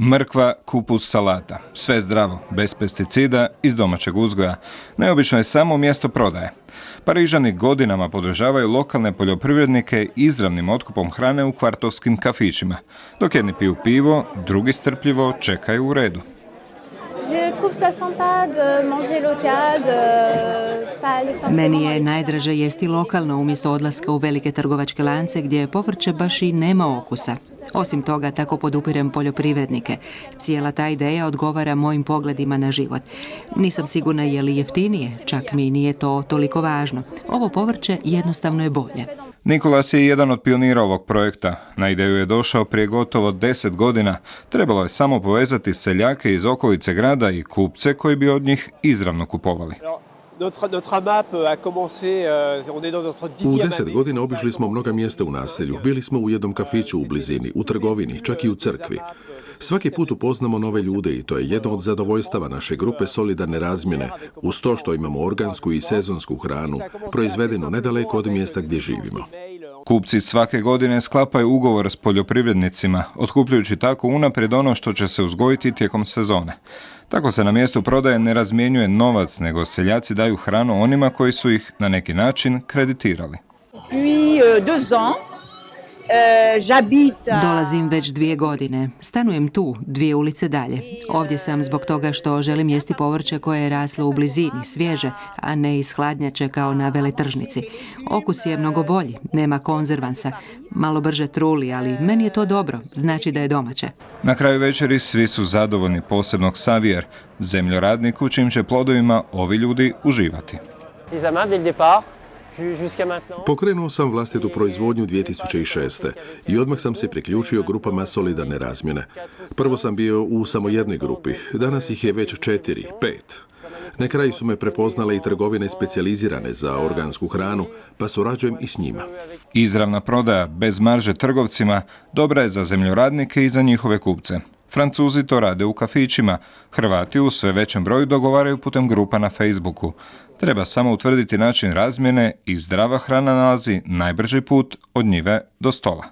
Mrkva, kupus, salata. Sve zdravo, bez pesticida, iz domaćeg uzgoja. Neobično je samo mjesto prodaje. Parižani godinama podržavaju lokalne poljoprivrednike izravnim otkupom hrane u kvartovskim kafićima. Dok jedni piju pivo, drugi strpljivo čekaju u redu. Meni je najdraže jesti lokalno umjesto odlaska u velike trgovačke lance gdje povrće baš i nema okusa. Osim toga, tako podupirem poljoprivrednike. Cijela ta ideja odgovara mojim pogledima na život. Nisam sigurna je li jeftinije, čak mi nije to toliko važno. Ovo povrće jednostavno je bolje. Nikolas je jedan od pionira ovog projekta. Na ideju je došao prije gotovo 10 godina. Trebalo je samo povezati seljake iz okolice grada i kupce koji bi od njih izravno kupovali. U 10 godina obišli smo mnoga mjesta u naselju. Bili smo u jednom kafiću u blizini, u trgovini, čak i u crkvi. Svaki put upoznamo nove ljude i to je jedno od zadovoljstava naše grupe solidarne razmjene, uz to što imamo organsku i sezonsku hranu, proizvedenu nedaleko od mjesta gdje živimo. Kupci svake godine sklapaju ugovor s poljoprivrednicima, otkupljujući tako unaprijed ono što će se uzgojiti tijekom sezone. Tako se na mjestu prodaje ne razmjenjuje novac, nego seljaci daju hranu onima koji su ih na neki način kreditirali. Dolazim već 2 godine. Stanujem tu, 2 ulice dalje. Ovdje sam zbog toga što želim jesti povrće koje je raslo u blizini, svježe, a ne iz hladnjače kao na veletržnici. Okus je mnogo bolji, nema konzervansa. Malo brže truli, ali meni je to dobro, znači da je domaće. Na kraju večeri svi su zadovoljni, posebno Xavier, zemljoradnik u čijim će plodovima ovi ljudi uživati. Pokrenuo sam vlastitu proizvodnju 2006. i odmah sam se priključio grupama solidarne razmjene. Prvo sam bio u samo jednoj grupi, danas ih je već 4, 5. Na kraju su me prepoznale i trgovine specijalizirane za organsku hranu, pa surađujem i s njima. Izravna prodaja bez marže trgovcima dobra je za zemljoradnike i za njihove kupce. Francuzi to rade u kafićima, Hrvati u sve većem broju dogovaraju putem grupa na Facebooku. Treba samo utvrditi način razmjene i zdrava hrana nalazi najbrži put od njive do stola.